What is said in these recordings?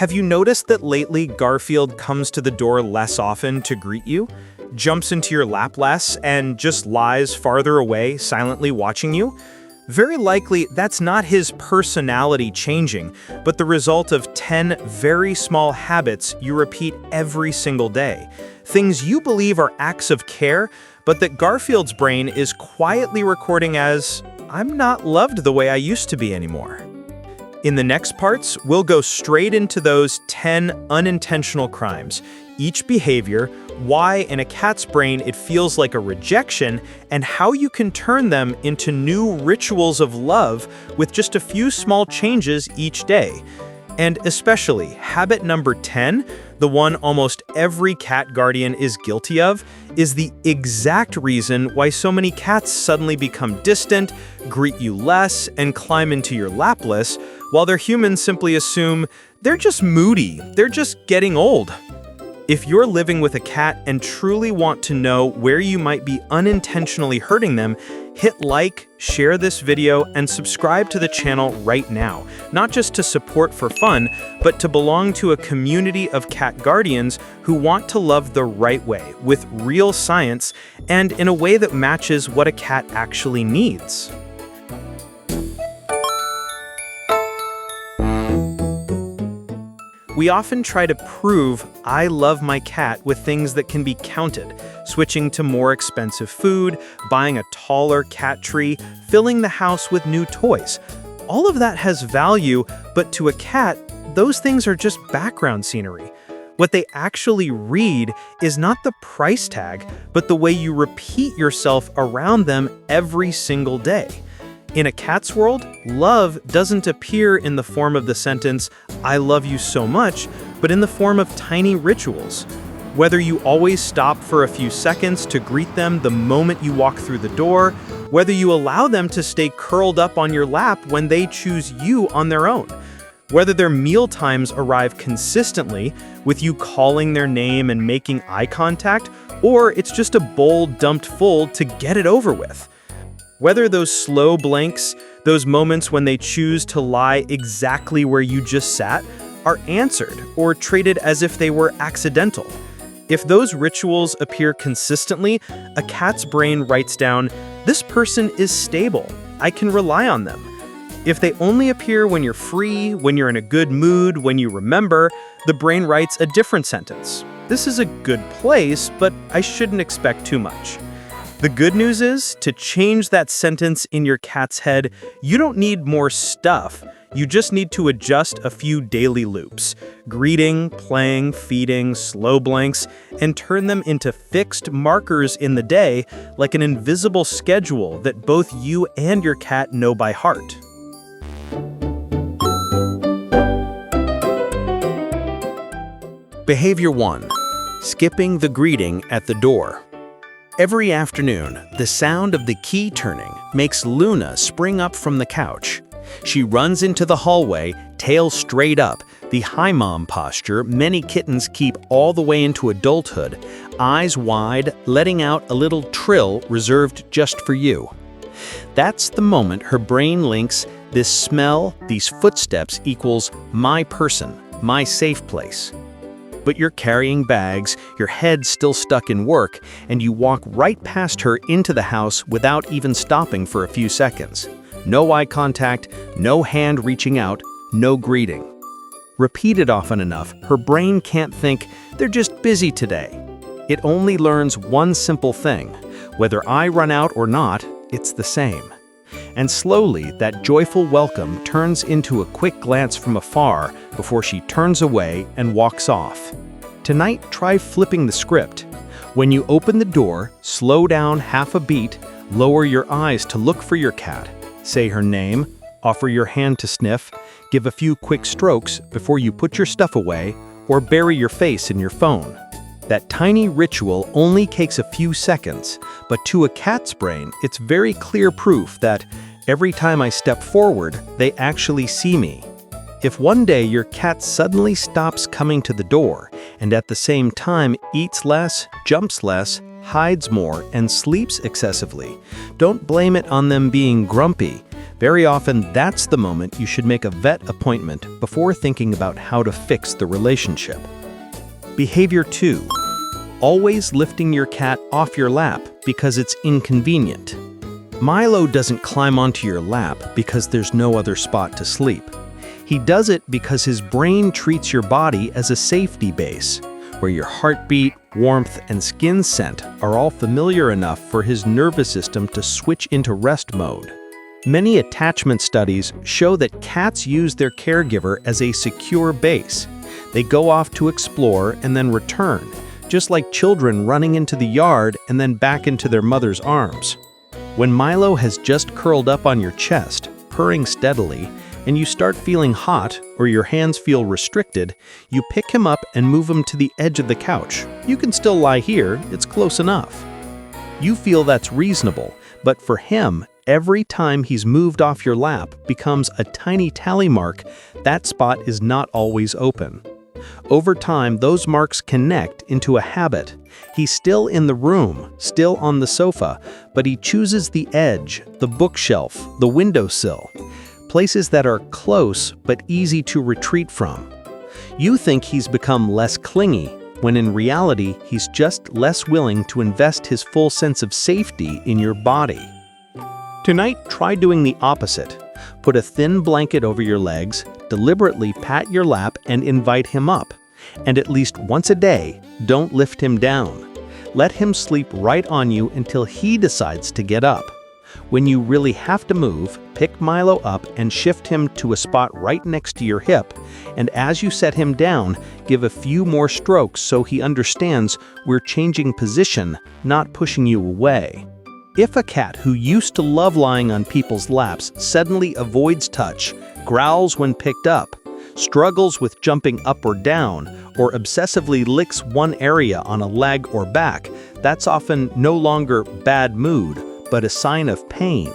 Have you noticed that lately Garfield comes to the door less often to greet you, jumps into your lap less, and just lies farther away, silently watching you? Very likely, that's not his personality changing, but the result of 10 very small habits you repeat every single day. Things you believe are acts of care, but that Garfield's brain is quietly recording as, "I'm not loved the way I used to be anymore." In the next parts, we'll go straight into those 10 unintentional crimes, each behavior, why in a cat's brain it feels like a rejection, and how you can turn them into new rituals of love with just a few small changes each day. And especially, habit number 10, the one almost every cat guardian is guilty of, is the exact reason why so many cats suddenly become distant, greet you less, and climb into your lap less, while their humans simply assume they're just moody, they're just getting old. If you're living with a cat and truly want to know where you might be unintentionally hurting them, hit like, share this video, and subscribe to the channel right now. Not just to support for fun, but to belong to a community of cat guardians who want to love the right way, with real science, and in a way that matches what a cat actually needs. We often try to prove I love my cat with things that can be counted, switching to more expensive food, buying a taller cat tree, filling the house with new toys. All of that has value, but to a cat, those things are just background scenery. What they actually read is not the price tag, but the way you repeat yourself around them every single day. In a cat's world, love doesn't appear in the form of the sentence, "I love you so much," but in the form of tiny rituals. Whether you always stop for a few seconds to greet them the moment you walk through the door, whether you allow them to stay curled up on your lap when they choose you on their own, whether their meal times arrive consistently with you calling their name and making eye contact, or it's just a bowl dumped full to get it over with. Whether those slow blinks, those moments when they choose to lie exactly where you just sat, are answered or treated as if they were accidental. If those rituals appear consistently, a cat's brain writes down, "This person is stable. I can rely on them." If they only appear when you're free, when you're in a good mood, when you remember, the brain writes a different sentence. "This is a good place, but I shouldn't expect too much." The good news is, to change that sentence in your cat's head, you don't need more stuff. You just need to adjust a few daily loops. Greeting, playing, feeding, slow blinks, and turn them into fixed markers in the day, like an invisible schedule that both you and your cat know by heart. Behavior 1. Skipping the greeting at the door. Every afternoon, the sound of the key turning makes Luna spring up from the couch. She runs into the hallway, tail straight up, the hi mom posture many kittens keep all the way into adulthood, eyes wide, letting out a little trill reserved just for you. That's the moment her brain links this smell, these footsteps equals my person, my safe place. But you're carrying bags, your head still stuck in work, and you walk right past her into the house without even stopping for a few seconds. No eye contact, no hand reaching out, no greeting. Repeated often enough, her brain can't think, "They're just busy today." It only learns one simple thing: whether I run out or not, it's the same. And slowly, that joyful welcome turns into a quick glance from afar before she turns away and walks off. Tonight, try flipping the script. When you open the door, slow down half a beat, lower your eyes to look for your cat, say her name, offer your hand to sniff, give a few quick strokes before you put your stuff away, or bury your face in your phone. That tiny ritual only takes a few seconds, but to a cat's brain, it's very clear proof that every time I step forward, they actually see me. If one day your cat suddenly stops coming to the door, and at the same time eats less, jumps less, hides more, and sleeps excessively, don't blame it on them being grumpy. Very often, that's the moment you should make a vet appointment before thinking about how to fix the relationship. Behavior 2. Always lifting your cat off your lap because it's inconvenient. Milo doesn't climb onto your lap because there's no other spot to sleep. He does it because his brain treats your body as a safety base, where your heartbeat, warmth, and skin scent are all familiar enough for his nervous system to switch into rest mode. Many attachment studies show that cats use their caregiver as a secure base. They go off to explore and then return, just like children running into the yard and then back into their mother's arms. When Milo has just curled up on your chest, purring steadily, and you start feeling hot or your hands feel restricted, you pick him up and move him to the edge of the couch. You can still lie here, it's close enough. You feel that's reasonable, but for him, every time he's moved off your lap becomes a tiny tally mark. That spot is not always open. Over time, those marks connect into a habit. He's still in the room, still on the sofa, but he chooses the edge, the bookshelf, the windowsill, places that are close but easy to retreat from. You think he's become less clingy, when in reality, he's just less willing to invest his full sense of safety in your body. Tonight, try doing the opposite. Put a thin blanket over your legs, deliberately pat your lap and invite him up. And at least once a day, don't lift him down. Let him sleep right on you until he decides to get up. When you really have to move, pick Milo up and shift him to a spot right next to your hip, and as you set him down, give a few more strokes so he understands we're changing position, not pushing you away. If a cat who used to love lying on people's laps suddenly avoids touch, growls when picked up, struggles with jumping up or down, or obsessively licks one area on a leg or back, that's often no longer bad mood, but a sign of pain.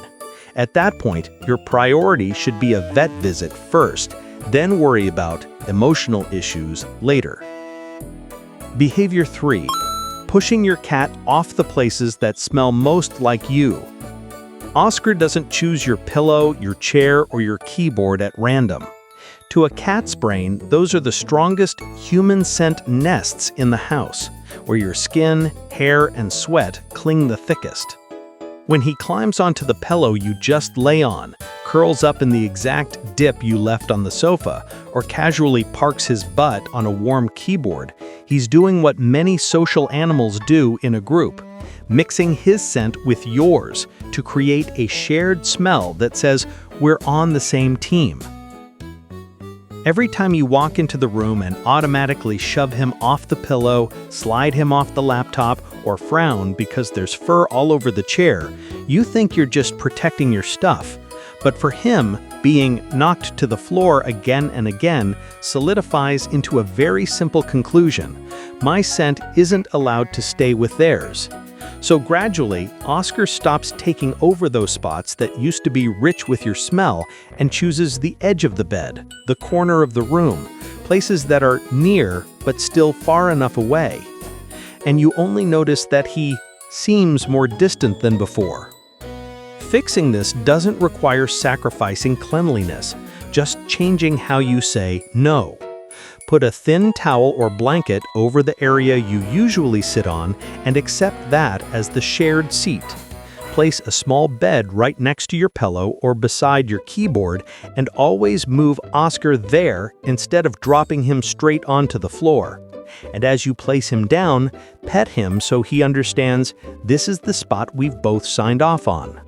At that point, your priority should be a vet visit first, then worry about emotional issues later. Behavior 3. Pushing your cat off the places that smell most like you. Oscar doesn't choose your pillow, your chair, or your keyboard at random. To a cat's brain, those are the strongest human scent nests in the house, where your skin, hair, and sweat cling the thickest. When he climbs onto the pillow you just lay on, curls up in the exact dip you left on the sofa, or casually parks his butt on a warm keyboard, he's doing what many social animals do in a group, mixing his scent with yours to create a shared smell that says we're on the same team. Every time you walk into the room and automatically shove him off the pillow, slide him off the laptop, or frown because there's fur all over the chair, you think you're just protecting your stuff. But for him, being knocked to the floor again and again solidifies into a very simple conclusion. My scent isn't allowed to stay with theirs. So gradually, Oscar stops taking over those spots that used to be rich with your smell and chooses the edge of the bed, the corner of the room, places that are near but still far enough away. And you only notice that he seems more distant than before. Fixing this doesn't require sacrificing cleanliness, just changing how you say no. Put a thin towel or blanket over the area you usually sit on and accept that as the shared seat. Place a small bed right next to your pillow or beside your keyboard and always move Oscar there instead of dropping him straight onto the floor. And as you place him down, pet him so he understands this is the spot we've both signed off on.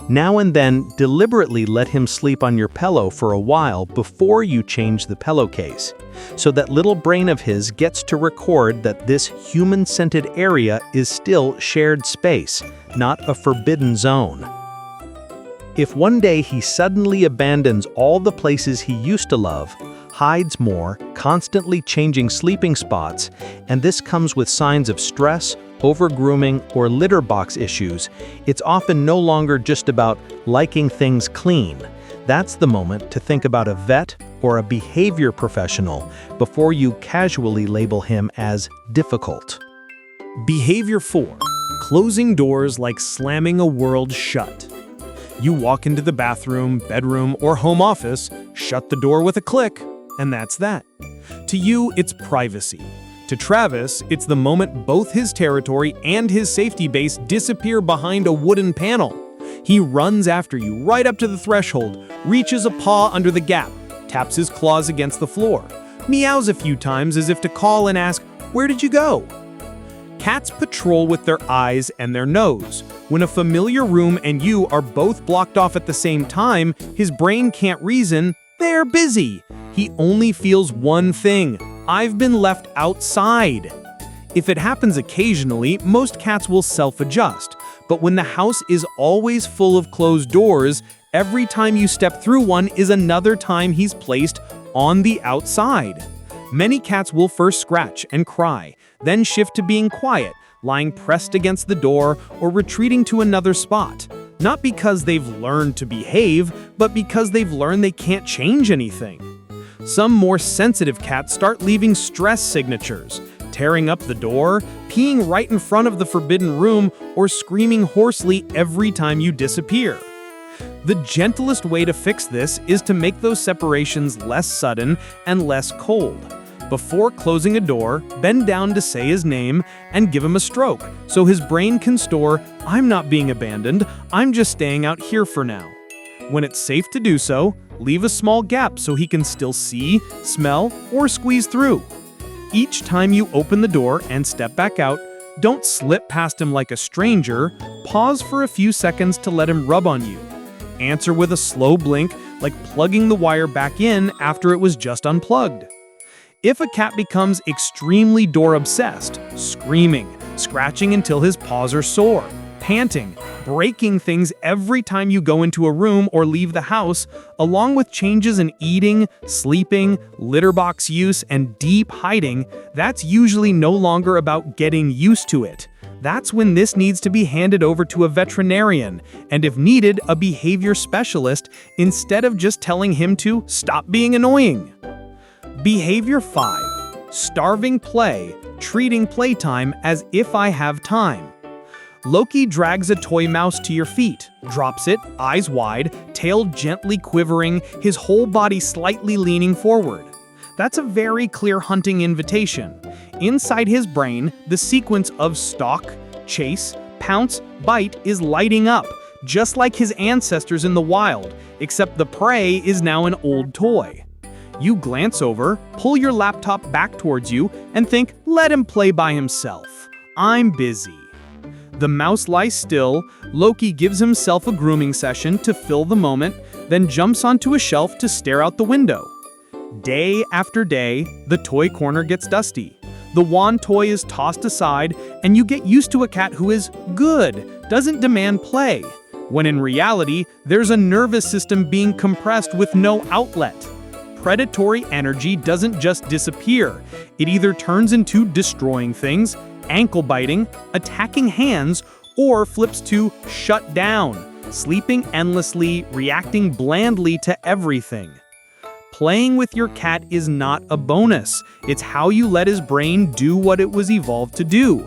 Now and then, deliberately let him sleep on your pillow for a while before you change the pillowcase, so that little brain of his gets to record that this human-scented area is still shared space, not a forbidden zone. If one day he suddenly abandons all the places he used to love, hides more, constantly changing sleeping spots, and this comes with signs of stress, over-grooming, or litter box issues, it's often no longer just about liking things clean. That's the moment to think about a vet or a behavior professional before you casually label him as difficult. Behavior 4. Closing doors like slamming a world shut. You walk into the bathroom, bedroom, or home office, shut the door with a click, and that's that. To you, it's privacy. To Travis, it's the moment both his territory and his safety base disappear behind a wooden panel. He runs after you right up to the threshold, reaches a paw under the gap, taps his claws against the floor, meows a few times as if to call and ask, "Where did you go?" Cats patrol with their eyes and their nose. When a familiar room and you are both blocked off at the same time, his brain can't reason, they're busy. He only feels one thing: I've been left outside. If it happens occasionally, most cats will self-adjust. But when the house is always full of closed doors, every time you step through one is another time he's placed on the outside. Many cats will first scratch and cry, then shift to being quiet, lying pressed against the door or retreating to another spot. Not because they've learned to behave, but because they've learned they can't change anything. Some more sensitive cats start leaving stress signatures, tearing up the door, peeing right in front of the forbidden room, or screaming hoarsely every time you disappear. The gentlest way to fix this is to make those separations less sudden and less cold. Before closing a door, bend down to say his name and give him a stroke, so his brain can store, "I'm not being abandoned, I'm just staying out here for now." When it's safe to do so, leave a small gap so he can still see, smell, or squeeze through. Each time you open the door and step back out, don't slip past him like a stranger, pause for a few seconds to let him rub on you. Answer with a slow blink, like plugging the wire back in after it was just unplugged. If a cat becomes extremely door-obsessed, screaming, scratching until his paws are sore, panting, breaking things every time you go into a room or leave the house, along with changes in eating, sleeping, litter box use, and deep hiding, that's usually no longer about getting used to it. That's when this needs to be handed over to a veterinarian, and if needed, a behavior specialist, instead of just telling him to stop being annoying. Behavior 5. Starving play, treating playtime as if I have time. Loki drags a toy mouse to your feet, drops it, eyes wide, tail gently quivering, his whole body slightly leaning forward. That's a very clear hunting invitation. Inside his brain, the sequence of stalk, chase, pounce, bite is lighting up, just like his ancestors in the wild, except the prey is now an old toy. You glance over, pull your laptop back towards you, and think, let him play by himself. I'm busy. The mouse lies still, Loki gives himself a grooming session to fill the moment, then jumps onto a shelf to stare out the window. Day after day, the toy corner gets dusty. The wand toy is tossed aside, and you get used to a cat who is good, doesn't demand play, when in reality, there's a nervous system being compressed with no outlet. Predatory energy doesn't just disappear. It either turns into destroying things, ankle biting, attacking hands, or flips to shut down, sleeping endlessly, reacting blandly to everything. Playing with your cat is not a bonus. It's how you let his brain do what it was evolved to do.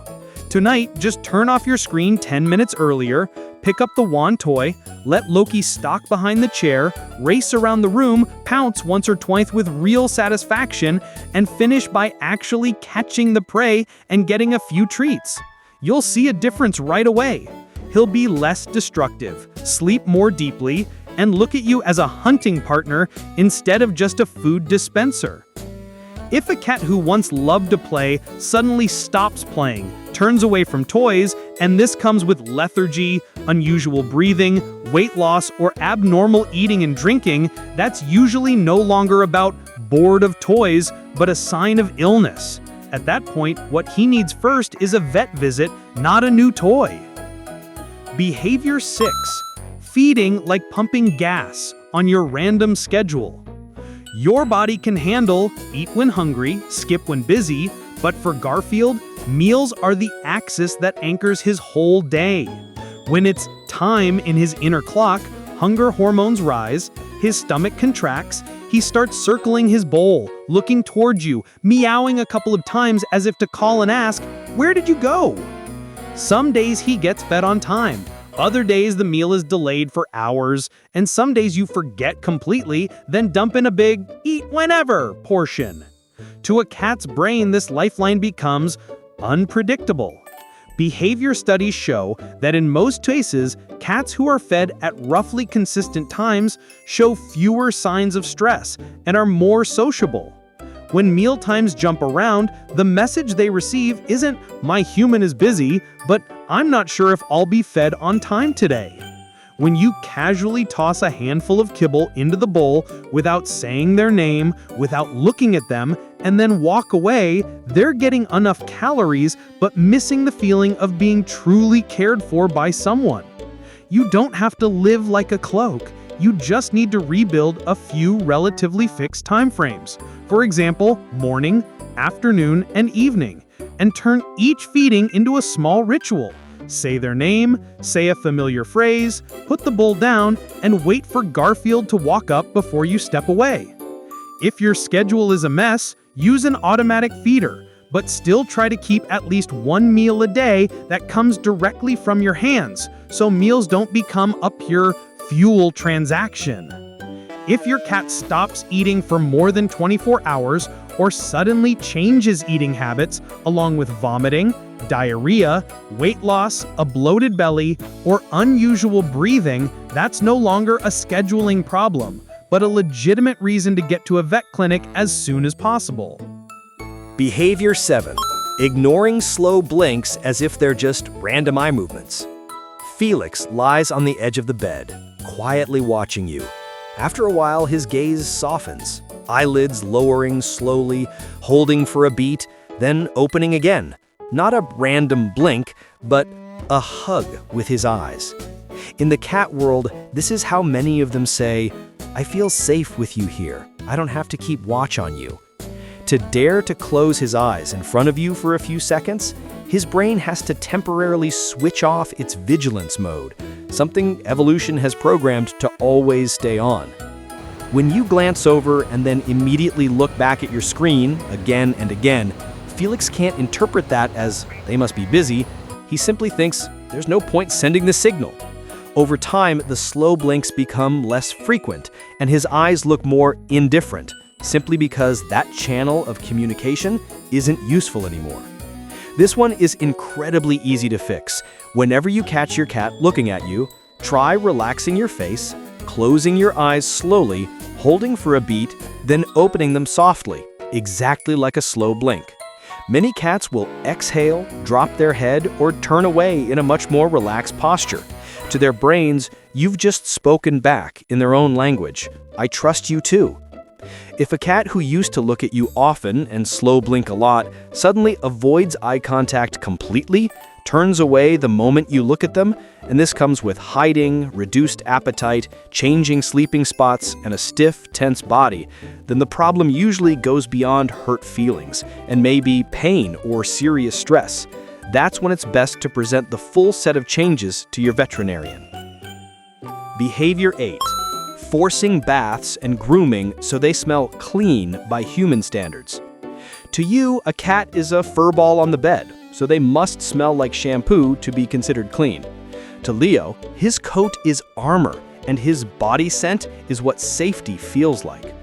Tonight, just turn off your screen 10 minutes earlier, pick up the wand toy, let Loki stalk behind the chair, race around the room, pounce once or twice with real satisfaction, and finish by actually catching the prey and getting a few treats. You'll see a difference right away. He'll be less destructive, sleep more deeply, and look at you as a hunting partner instead of just a food dispenser. If a cat who once loved to play suddenly stops playing, turns away from toys, and this comes with lethargy, unusual breathing, weight loss, or abnormal eating and drinking, that's usually no longer about bored of toys, but a sign of illness. At that point, what he needs first is a vet visit, not a new toy. Behavior 6. Feeding like pumping gas on your random schedule. Your body can handle eat when hungry, skip when busy, but for Garfield, meals are the axis that anchors his whole day. When it's time in his inner clock, hunger hormones rise, his stomach contracts, he starts circling his bowl, looking towards you, meowing a couple of times as if to call and ask, "Where did you go?" Some days he gets fed on time. Other days, the meal is delayed for hours, and some days you forget completely, then dump in a big eat whenever portion. To a cat's brain, this lifeline becomes unpredictable. Behavior studies show that in most cases, cats who are fed at roughly consistent times show fewer signs of stress and are more sociable. When meal times jump around, the message they receive isn't "my human is busy," but "I'm not sure if I'll be fed on time today." When you casually toss a handful of kibble into the bowl without saying their name, without looking at them, and then walk away, they're getting enough calories but missing the feeling of being truly cared for by someone. You don't have to live like a cloak. You just need to rebuild a few relatively fixed time frames. For example, morning, afternoon, and evening, and turn each feeding into a small ritual. Say their name, say a familiar phrase, put the bowl down, and wait for Garfield to walk up before you step away. If your schedule is a mess, use an automatic feeder, but still try to keep at least one meal a day that comes directly from your hands, so meals don't become a pure fuel transaction. If your cat stops eating for more than 24 hours or suddenly changes eating habits along with vomiting, diarrhea, weight loss, a bloated belly, or unusual breathing, that's no longer a scheduling problem, but a legitimate reason to get to a vet clinic as soon as possible. Behavior 7. Ignoring slow blinks as if they're just random eye movements. Felix lies on the edge of the bed, quietly watching you. After a while, his gaze softens, eyelids lowering slowly, holding for a beat, then opening again. Not a random blink, but a hug with his eyes. In the cat world, this is how many of them say, "I feel safe with you here. I don't have to keep watch on you." To dare to close his eyes in front of you for a few seconds, his brain has to temporarily switch off its vigilance mode, something evolution has programmed to always stay on. When you glance over and then immediately look back at your screen again and again, Felix can't interpret that as they must be busy. He simply thinks there's no point sending the signal. Over time, the slow blinks become less frequent, and his eyes look more indifferent, simply because that channel of communication isn't useful anymore. This one is incredibly easy to fix. Whenever you catch your cat looking at you, try relaxing your face, closing your eyes slowly, holding for a beat, then opening them softly, exactly like a slow blink. Many cats will exhale, drop their head, or turn away in a much more relaxed posture. To their brains, you've just spoken back in their own language. "I trust you too." If a cat who used to look at you often and slow blink a lot suddenly avoids eye contact completely, turns away the moment you look at them, and this comes with hiding, reduced appetite, changing sleeping spots, and a stiff, tense body, then the problem usually goes beyond hurt feelings and may be pain or serious stress. That's when it's best to present the full set of changes to your veterinarian. Behavior 8. Forcing baths and grooming so they smell clean by human standards. To you, a cat is a fur ball on the bed, so they must smell like shampoo to be considered clean. To Leo, his coat is armor, and his body scent is what safety feels like.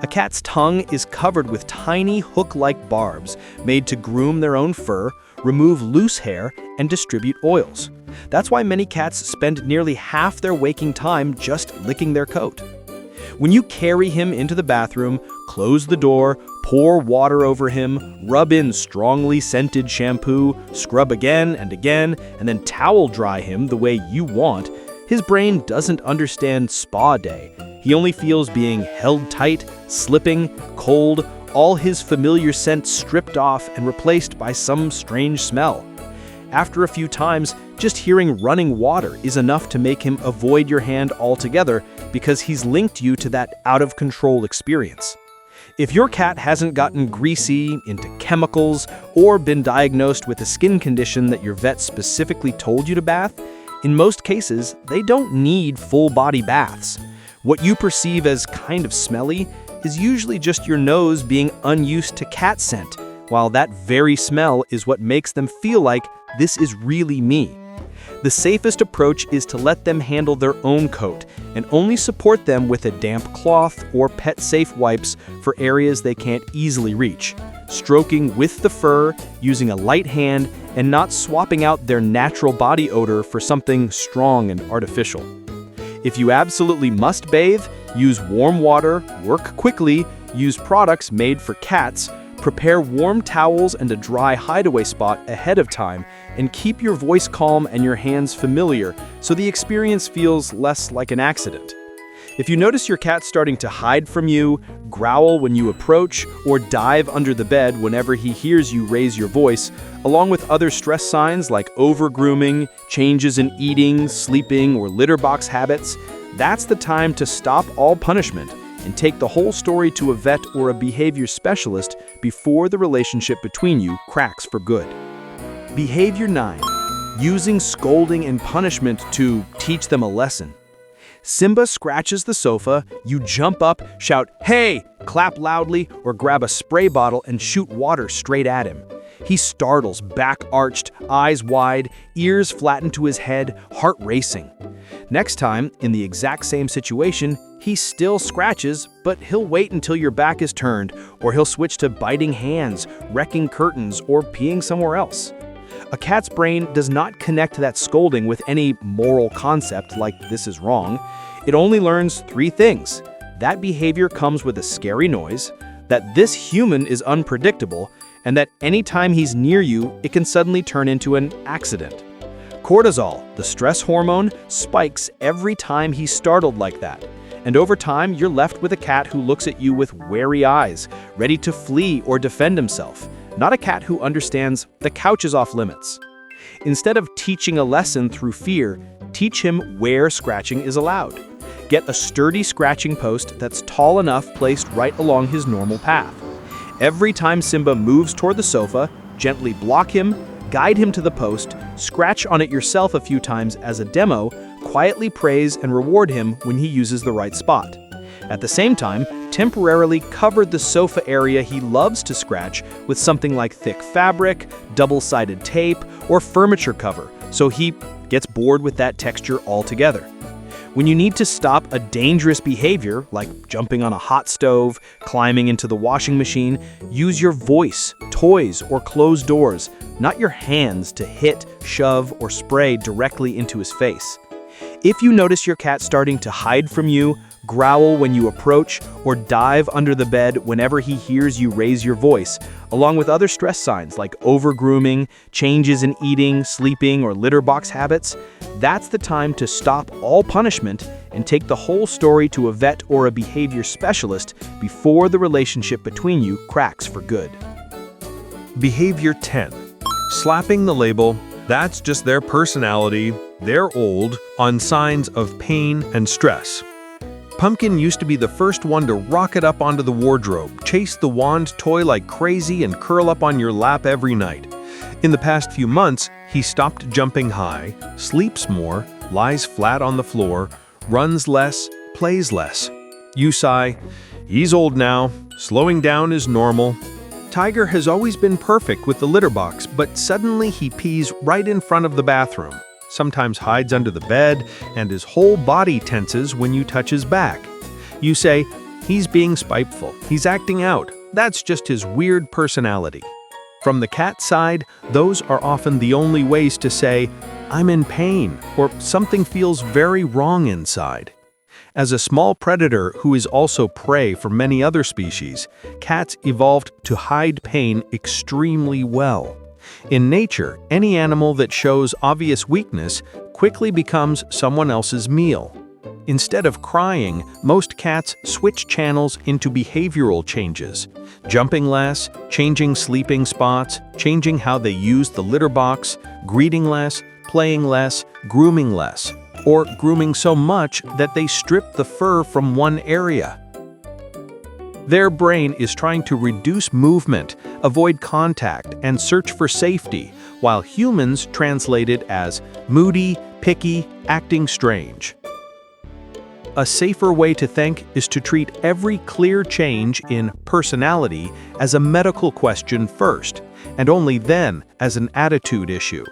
A cat's tongue is covered with tiny hook-like barbs made to groom their own fur, remove loose hair, and distribute oils. That's why many cats spend nearly half their waking time just licking their coat. When you carry him into the bathroom, close the door, pour water over him, rub in strongly scented shampoo, scrub again, and then towel dry him the way you want, his brain doesn't understand spa day. He only feels being held tight, slipping, cold, all his familiar scents stripped off and replaced by some strange smell. After a few times, just hearing running water is enough to make him avoid your hand altogether because he's linked you to that out-of-control experience. If your cat hasn't gotten greasy, into chemicals, or been diagnosed with a skin condition that your vet specifically told you to bath, in most cases, they don't need full-body baths. What you perceive as kind of smelly is usually just your nose being unused to cat scent, while that very smell is what makes them feel like this is really me. The safest approach is to let them handle their own coat and only support them with a damp cloth or pet-safe wipes for areas they can't easily reach, stroking with the fur, using a light hand, and not swapping out their natural body odor for something strong and artificial. If you absolutely must bathe, use warm water, work quickly, use products made for cats, prepare warm towels and a dry hideaway spot ahead of time, and keep your voice calm and your hands familiar so the experience feels less like an accident. If you notice your cat starting to hide from you, growl when you approach, or dive under the bed whenever he hears you raise your voice, along with other stress signs like over-grooming, changes in eating, sleeping, or litter box habits, that's the time to stop all punishment and take the whole story to a vet or a behavior specialist before the relationship between you cracks for good. Behavior 9. Using scolding and punishment to teach them a lesson. Simba scratches the sofa, you jump up, shout, "Hey!" clap loudly, or grab a spray bottle and shoot water straight at him. He startles, back arched, eyes wide, ears flattened to his head, heart racing. Next time, in the exact same situation, he still scratches, but he'll wait until your back is turned, or he'll switch to biting hands, wrecking curtains, or peeing somewhere else. A cat's brain does not connect that scolding with any moral concept like this is wrong. It only learns 3 things. That behavior comes with a scary noise, that this human is unpredictable, and that anytime he's near you, it can suddenly turn into an accident. Cortisol, the stress hormone, spikes every time he's startled like that. And over time, you're left with a cat who looks at you with wary eyes, ready to flee or defend himself, not a cat who understands the couch is off limits. Instead of teaching a lesson through fear, teach him where scratching is allowed. Get a sturdy scratching post that's tall enough placed right along his normal path. Every time Simba moves toward the sofa, gently block him, guide him to the post, scratch on it yourself a few times as a demo, quietly praise and reward him when he uses the right spot. At the same time, temporarily cover the sofa area he loves to scratch with something like thick fabric, double-sided tape, or furniture cover, so he gets bored with that texture altogether. When you need to stop a dangerous behavior, like jumping on a hot stove, climbing into the washing machine, use your voice, toys, or closed doors, not your hands to hit, shove, or spray directly into his face. If you notice your cat starting to hide from you, growl when you approach, or dive under the bed whenever he hears you raise your voice, along with other stress signs like over-grooming, changes in eating, sleeping, or litter box habits, that's the time to stop all punishment and take the whole story to a vet or a behavior specialist before the relationship between you cracks for good. Behavior 10. Slapping the label, "That's just their personality, they're old," on signs of pain and stress. Pumpkin used to be the first one to rocket up onto the wardrobe, chase the wand toy like crazy, and curl up on your lap every night. In the past few months, he stopped jumping high, sleeps more, lies flat on the floor, runs less, plays less. You sigh, "He's old now, slowing down is normal." Tiger has always been perfect with the litter box, but suddenly he pees right in front of the bathroom, sometimes hides under the bed, and his whole body tenses when you touch his back. You say, "He's being spiteful, he's acting out, that's just his weird personality." From the cat side, those are often the only ways to say, "I'm in pain," or "something feels very wrong inside." As a small predator who is also prey for many other species, cats evolved to hide pain extremely well. In nature, any animal that shows obvious weakness quickly becomes someone else's meal. Instead of crying, most cats switch channels into behavioral changes, jumping less, changing sleeping spots, changing how they use the litter box, greeting less, playing less, grooming less, or grooming so much that they strip the fur from one area. Their brain is trying to reduce movement, avoid contact, and search for safety, while humans translate it as moody, picky, acting strange. A safer way to think is to treat every clear change in personality as a medical question first, and only then as an attitude issue.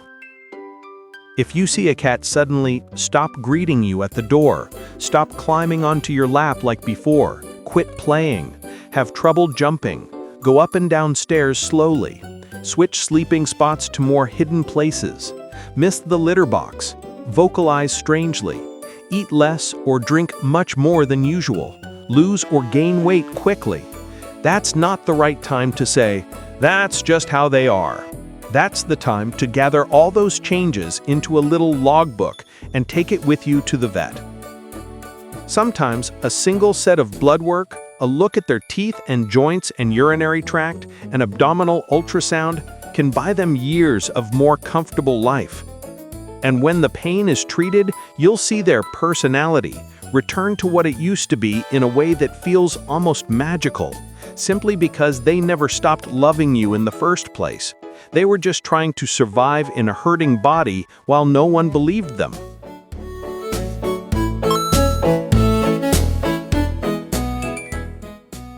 If you see a cat suddenly stop greeting you at the door, stop climbing onto your lap like before, quit playing, have trouble jumping, go up and down stairs slowly, switch sleeping spots to more hidden places, miss the litter box, vocalize strangely, eat less or drink much more than usual, lose or gain weight quickly, that's not the right time to say, "That's just how they are." That's the time to gather all those changes into a little logbook and take it with you to the vet. Sometimes a single set of blood work, a look at their teeth and joints and urinary tract, an abdominal ultrasound can buy them years of more comfortable life. And when the pain is treated, you'll see their personality return to what it used to be in a way that feels almost magical, simply because they never stopped loving you in the first place. They were just trying to survive in a hurting body while no one believed them.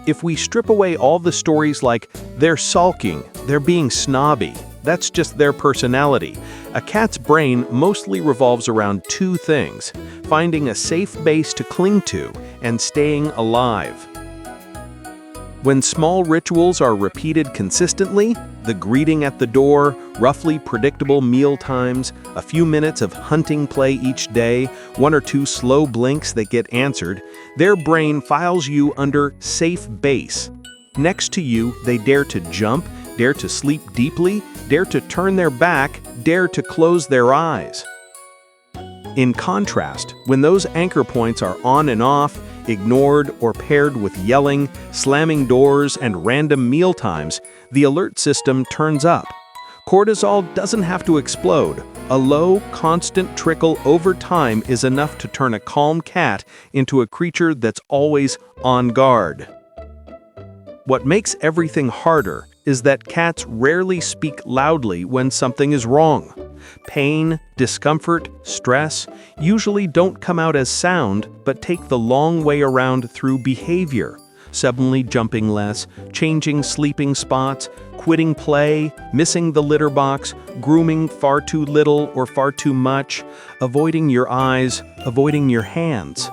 If we strip away all the stories like, they're sulking, they're being snobby, that's just their personality, a cat's brain mostly revolves around two things: finding a safe base to cling to and staying alive. When small rituals are repeated consistently, the greeting at the door, roughly predictable meal times, a few minutes of hunting play each day, one or two slow blinks that get answered, their brain files you under safe base. Next to you, they dare to jump, dare to sleep deeply, dare to turn their back, dare to close their eyes. In contrast, when those anchor points are on and off, ignored or paired with yelling, slamming doors, and random meal times, the alert system turns up. Cortisol doesn't have to explode. A low, constant trickle over time is enough to turn a calm cat into a creature that's always on guard. What makes everything harder is that cats rarely speak loudly when something is wrong. Pain, discomfort, stress usually don't come out as sound, but take the long way around through behavior. Suddenly jumping less, changing sleeping spots, quitting play, missing the litter box, grooming far too little or far too much, avoiding your eyes, avoiding your hands.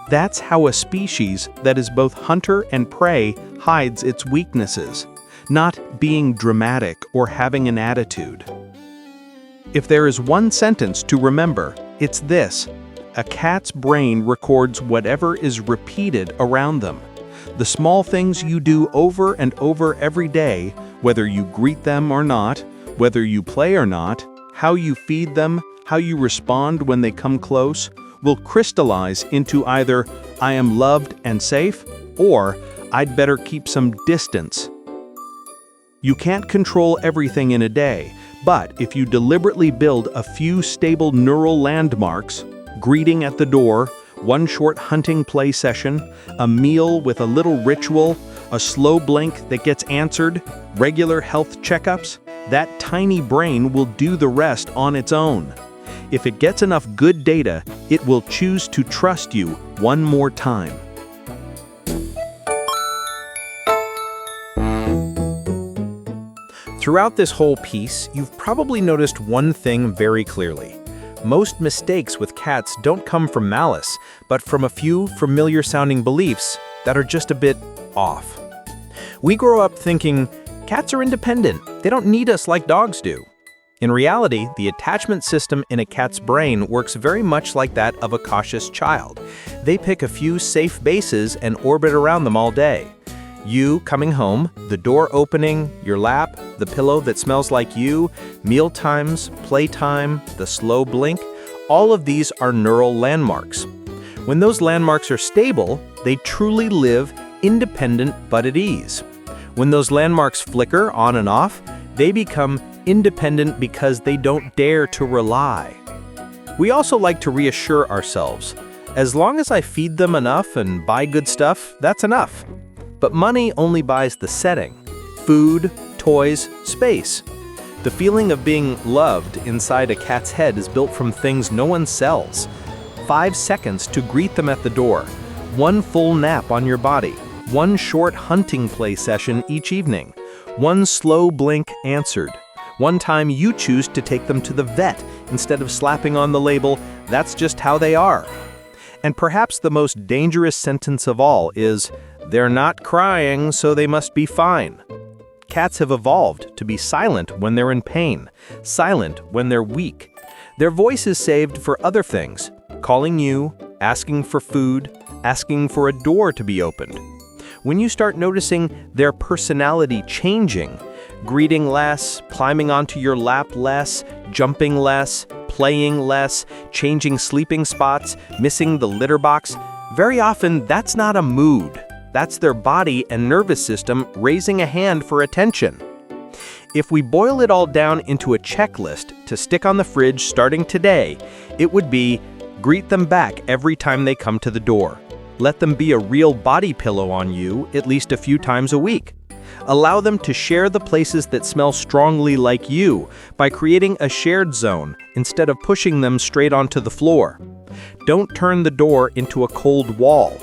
That's how a species that is both hunter and prey hides its weaknesses, not being dramatic or having an attitude. If there is one sentence to remember, it's this: a cat's brain records whatever is repeated around them. The small things you do over and over every day, whether you greet them or not, whether you play or not, how you feed them, how you respond when they come close, will crystallize into either "I am loved and safe" or "I'd better keep some distance." You can't control everything in a day, but if you deliberately build a few stable neural landmarks, greeting at the door, one short hunting play session, a meal with a little ritual, a slow blink that gets answered, regular health checkups, that tiny brain will do the rest on its own. If it gets enough good data, it will choose to trust you one more time. Throughout this whole piece, you've probably noticed one thing very clearly. Most mistakes with cats don't come from malice, but from a few familiar-sounding beliefs that are just a bit off. We grow up thinking, cats are independent, they don't need us like dogs do. In reality, the attachment system in a cat's brain works very much like that of a cautious child. They pick a few safe bases and orbit around them all day. You coming home, the door opening, your lap, the pillow that smells like you, meal times, playtime, the slow blink, all of these are neural landmarks. When those landmarks are stable, they truly live independent but at ease. When those landmarks flicker on and off, they become independent because they don't dare to rely. We also like to reassure ourselves, as long as I feed them enough and buy good stuff, that's enough. But money only buys the setting: food, toys, space. The feeling of being loved inside a cat's head is built from things no one sells. 5 seconds to greet them at the door, one full nap on your body, one short hunting play session each evening, one slow blink answered, one time you choose to take them to the vet instead of slapping on the label, "That's just how they are." And perhaps the most dangerous sentence of all is, "They're not crying, so they must be fine." Cats have evolved to be silent when they're in pain, silent when they're weak. Their voice is saved for other things, calling you, asking for food, asking for a door to be opened. When you start noticing their personality changing, greeting less, climbing onto your lap less, jumping less, playing less, changing sleeping spots, missing the litter box, very often that's not a mood. That's their body and nervous system raising a hand for attention. If we boil it all down into a checklist to stick on the fridge starting today, it would be greet them back every time they come to the door. Let them be a real body pillow on you at least a few times a week. Allow them to share the places that smell strongly like you by creating a shared zone instead of pushing them straight onto the floor. Don't turn the door into a cold wall.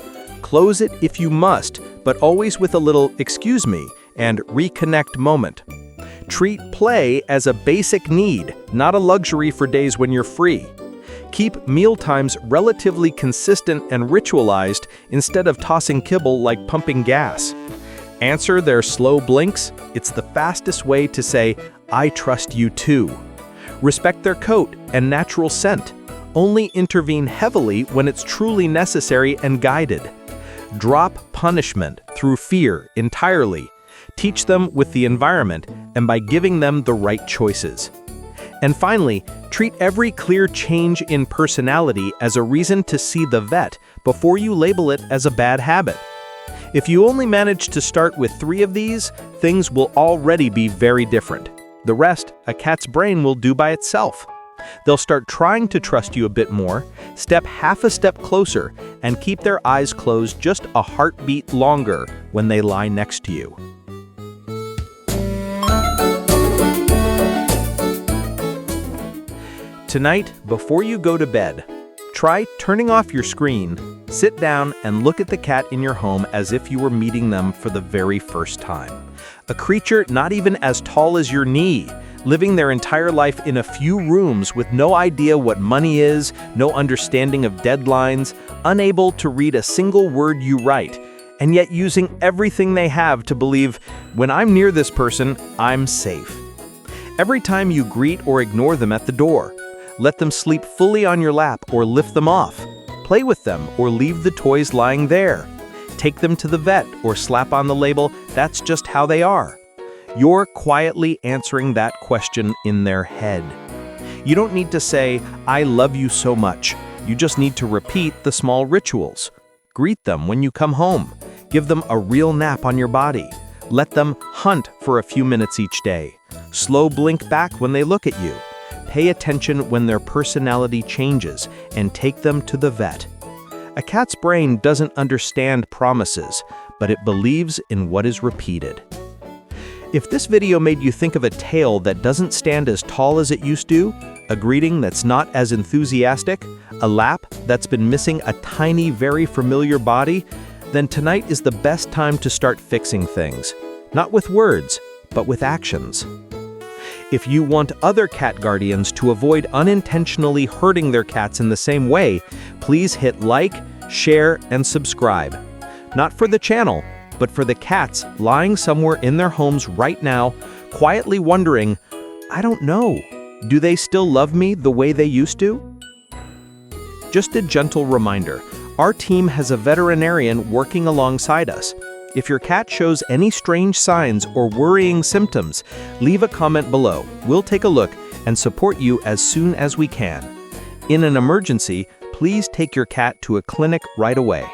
Close it if you must, but always with a little "excuse me" and "reconnect" moment. Treat play as a basic need, not a luxury for days when you're free. Keep mealtimes relatively consistent and ritualized instead of tossing kibble like pumping gas. Answer their slow blinks. It's the fastest way to say, "I trust you too." Respect their coat and natural scent. Only intervene heavily when it's truly necessary and guided. Drop punishment through fear entirely. Teach them with the environment and by giving them the right choices. And finally, treat every clear change in personality as a reason to see the vet before you label it as a bad habit. If you only manage to start with 3 of these, things will already be very different. The rest, a cat's brain will do by itself. They'll start trying to trust you a bit more, step half a step closer, and keep their eyes closed just a heartbeat longer when they lie next to you. Tonight, before you go to bed, try turning off your screen, sit down, and look at the cat in your home as if you were meeting them for the very first time. A creature not even as tall as your knee, living their entire life in a few rooms with no idea what money is, no understanding of deadlines, unable to read a single word you write, and yet using everything they have to believe, "When I'm near this person, I'm safe." Every time you greet or ignore them at the door, let them sleep fully on your lap or lift them off. Play with them or leave the toys lying there. Take them to the vet or slap on the label, "That's just how they are." You're quietly answering that question in their head. You don't need to say, "I love you so much." You just need to repeat the small rituals. Greet them when you come home. Give them a real nap on your body. Let them hunt for a few minutes each day. Slow blink back when they look at you. Pay attention when their personality changes and take them to the vet. A cat's brain doesn't understand promises, but it believes in what is repeated. If this video made you think of a tail that doesn't stand as tall as it used to, a greeting that's not as enthusiastic, a lap that's been missing a tiny, very familiar body, then tonight is the best time to start fixing things. Not with words, but with actions. If you want other cat guardians to avoid unintentionally hurting their cats in the same way, please hit like, share, and subscribe. Not for the channel, but for the cats lying somewhere in their homes right now, quietly wondering, "I don't know, do they still love me the way they used to?" Just a gentle reminder, our team has a veterinarian working alongside us. If your cat shows any strange signs or worrying symptoms, leave a comment below. We'll take a look and support you as soon as we can. In an emergency, please take your cat to a clinic right away.